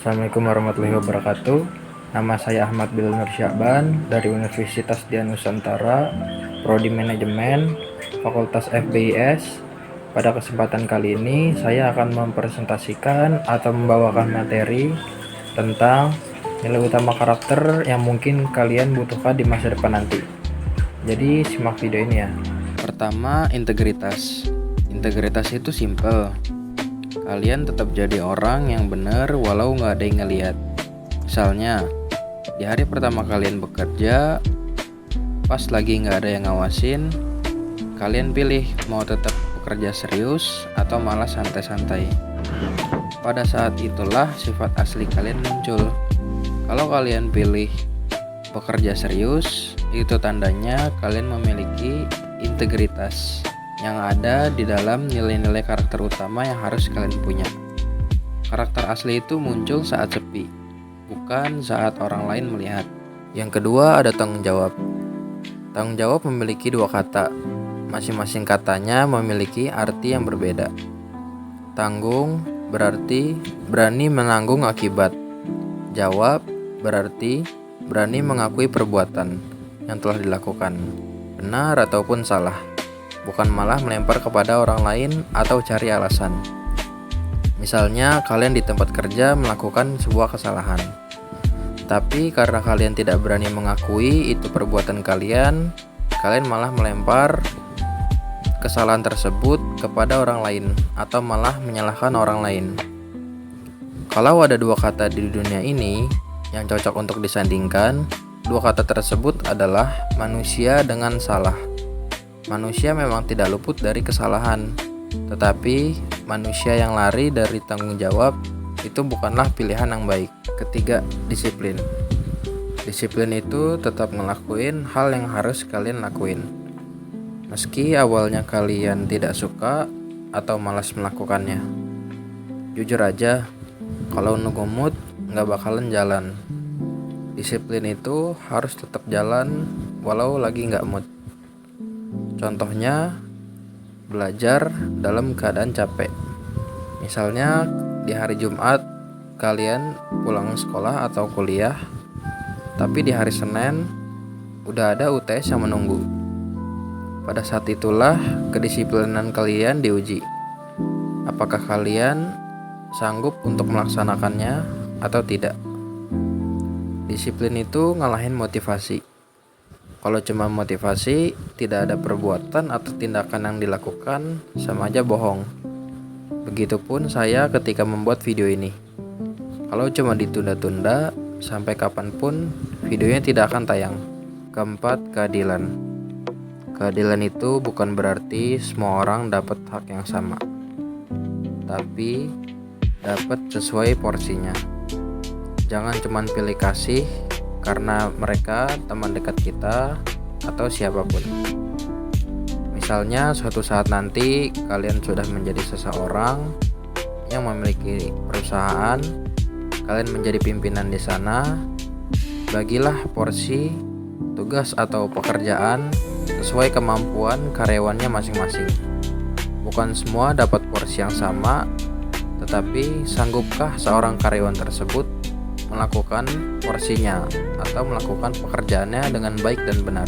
Assalamualaikum warahmatullahi wabarakatuh. Nama saya Ahmad Bilal Nur Syakban dari Universitas Dian Nusantara, Prodi Manajemen, Fakultas FBIS. Pada kesempatan kali ini saya akan mempresentasikan atau membawakan materi tentang nilai utama karakter yang mungkin kalian butuhkan di masa depan nanti. Jadi simak video ini ya. Pertama, integritas. Integritas itu simple. Kalian tetap jadi orang yang benar walau nggak ada yang ngeliat. Misalnya, di hari pertama kalian bekerja, pas lagi nggak ada yang ngawasin, kalian pilih mau tetap bekerja serius atau malah santai-santai. Pada saat itulah sifat asli kalian muncul. Kalau kalian pilih bekerja serius, itu tandanya kalian memiliki integritas yang ada di dalam nilai-nilai karakter utama yang harus kalian punya. Karakter asli itu muncul saat sepi, bukan saat orang lain melihat. Yang kedua ada tanggung jawab. Tanggung jawab memiliki dua kata. Masing-masing katanya memiliki arti yang berbeda. Tanggung berarti berani menanggung akibat. Jawab berarti berani mengakui perbuatan yang telah dilakukan, benar ataupun salah, bukan malah melempar kepada orang lain atau cari alasan. Misalnya kalian di tempat kerja melakukan sebuah kesalahan, tapi karena kalian tidak berani mengakui itu perbuatan kalian malah melempar kesalahan tersebut kepada orang lain atau malah menyalahkan orang lain. Kalau ada dua kata di dunia ini yang cocok untuk disandingkan, dua kata tersebut adalah manusia dengan salah. Manusia memang tidak luput dari kesalahan, tetapi manusia yang lari dari tanggung jawab itu bukanlah pilihan yang baik. Ketiga, disiplin. Disiplin itu tetap ngelakuin hal yang harus kalian lakuin, meski awalnya kalian tidak suka atau malas melakukannya. Jujur aja, kalau nunggu mood nggak bakalan jalan. Disiplin itu harus tetap jalan walau lagi nggak mood. Contohnya, belajar dalam keadaan capek. Misalnya di hari Jumat kalian pulang sekolah atau kuliah, tapi di hari Senin udah ada UTS yang menunggu. Pada saat itulah kedisiplinan kalian diuji. Apakah kalian sanggup untuk melaksanakannya atau tidak? Disiplin itu ngalahin motivasi. Kalau cuma motivasi, tidak ada perbuatan atau tindakan yang dilakukan, sama aja bohong. Begitupun saya ketika membuat video ini. Kalau cuma ditunda-tunda, sampai kapanpun videonya tidak akan tayang. Keempat, keadilan. Keadilan itu bukan berarti semua orang dapat hak yang sama, tapi dapat sesuai porsinya. Jangan cuma pilih kasih karena mereka teman dekat kita atau siapapun. Misalnya suatu saat nanti kalian sudah menjadi seseorang yang memiliki perusahaan, kalian menjadi pimpinan di sana, bagilah porsi tugas atau pekerjaan sesuai kemampuan karyawannya masing-masing. Bukan semua dapat porsi yang sama, tetapi sanggupkah seorang karyawan tersebut melakukan porsinya atau melakukan pekerjaannya dengan baik dan benar.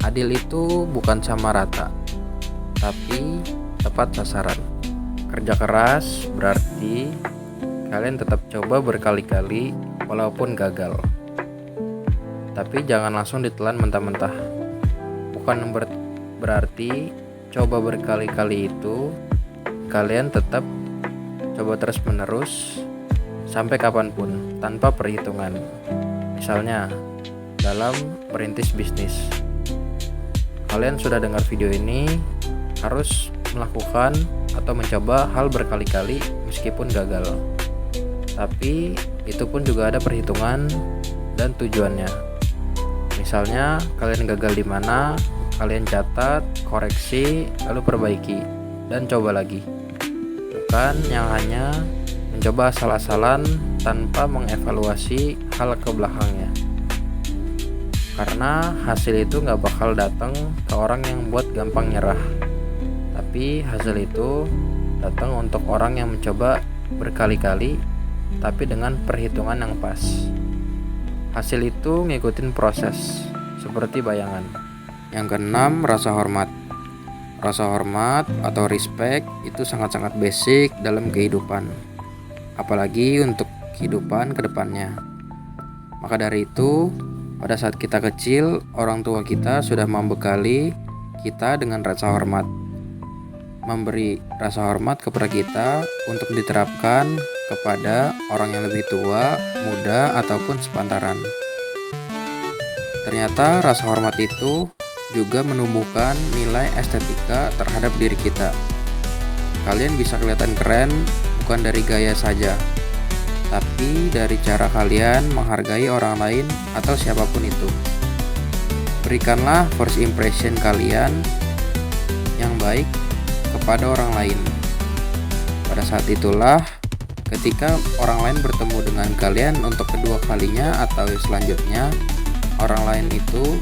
Adil itu bukan sama rata, tapi tepat sasaran. Kerja keras berarti kalian tetap coba berkali-kali walaupun gagal. Tapi jangan langsung ditelan mentah-mentah. Bukan berarti coba berkali-kali itu kalian tetap coba terus-menerus sampai kapanpun tanpa perhitungan. Misalnya dalam merintis bisnis, kalian sudah dengar video ini harus melakukan atau mencoba hal berkali-kali meskipun gagal. Tapi itu pun juga ada perhitungan dan tujuannya. Misalnya kalian gagal di mana, kalian catat, koreksi, lalu perbaiki dan coba lagi. Bukan yang hanya mencoba asal-asalan tanpa mengevaluasi hal ke belakangnya. Karena hasil itu gak bakal datang ke orang yang buat gampang nyerah, tapi hasil itu datang untuk orang yang mencoba berkali-kali tapi dengan perhitungan yang pas. Hasil itu ngikutin proses, seperti bayangan. Yang keenam, rasa hormat. Rasa hormat atau respect itu sangat-sangat basic dalam kehidupan, apalagi untuk kehidupan kedepannya. Maka dari itu, pada saat kita kecil, orang tua kita sudah membekali kita dengan rasa hormat, memberi rasa hormat kepada kita untuk diterapkan kepada orang yang lebih tua, muda, ataupun sepantaran. Ternyata rasa hormat itu juga menumbuhkan nilai estetika terhadap diri kita. Kalian bisa kelihatan keren bukan dari gaya saja, tapi dari cara kalian menghargai orang lain atau siapapun itu. Berikanlah first impression kalian yang baik kepada orang lain. Pada saat itulah ketika orang lain bertemu dengan kalian untuk kedua kalinya atau selanjutnya, orang lain itu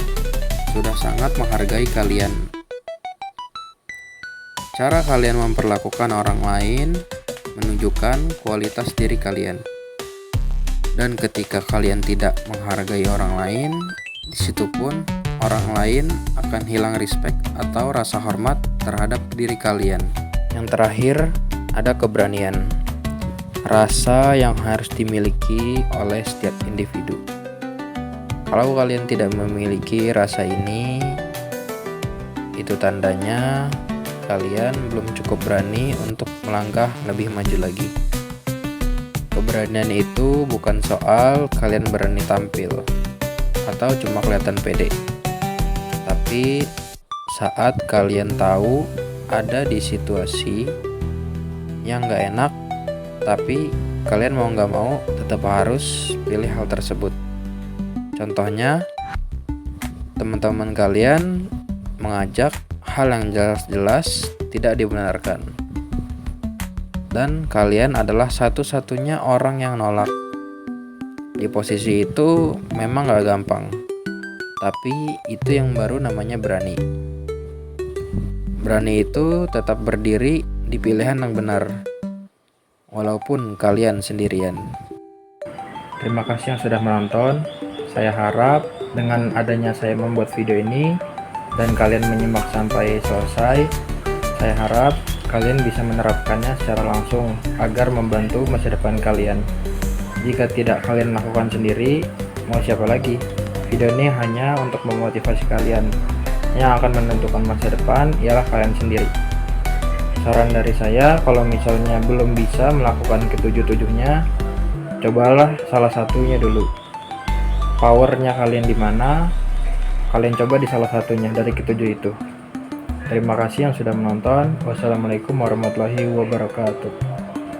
sudah sangat menghargai kalian. Cara kalian memperlakukan orang lain menunjukkan kualitas diri kalian. Dan ketika kalian tidak menghargai orang lain, disitu pun orang lain akan hilang respect atau rasa hormat terhadap diri kalian. Yang terakhir, ada keberanian. Rasa yang harus dimiliki oleh setiap individu. Kalau kalian tidak memiliki rasa ini, itu tandanya kalian belum cukup berani untuk melangkah lebih maju lagi. Keberanian itu bukan soal kalian berani tampil atau cuma kelihatan pede, tapi saat kalian tahu ada di situasi yang gak enak, tapi kalian mau gak mau tetap harus pilih hal tersebut. Contohnya, teman-teman kalian mengajak hal yang jelas-jelas tidak dibenarkan, dan kalian adalah satu-satunya orang yang nolak. Di posisi itu memang gak gampang, tapi itu yang baru namanya berani. Berani itu tetap berdiri di pilihan yang benar, walaupun kalian sendirian. Terima kasih yang sudah menonton. Saya harap dengan adanya saya membuat video ini dan kalian menyimak sampai selesai, saya harap kalian bisa menerapkannya secara langsung agar membantu masa depan kalian. Jika tidak kalian lakukan sendiri, mau siapa lagi? Video ini hanya untuk memotivasi kalian. Yang akan menentukan masa depan ialah kalian sendiri. Saran dari saya, kalau misalnya belum bisa melakukan ketujuh-tujuhnya, cobalah salah satunya dulu. Powernya kalian di mana, kalian coba di salah satunya dari ketujuh itu. Terima kasih yang sudah menonton. Wassalamualaikum warahmatullahi wabarakatuh.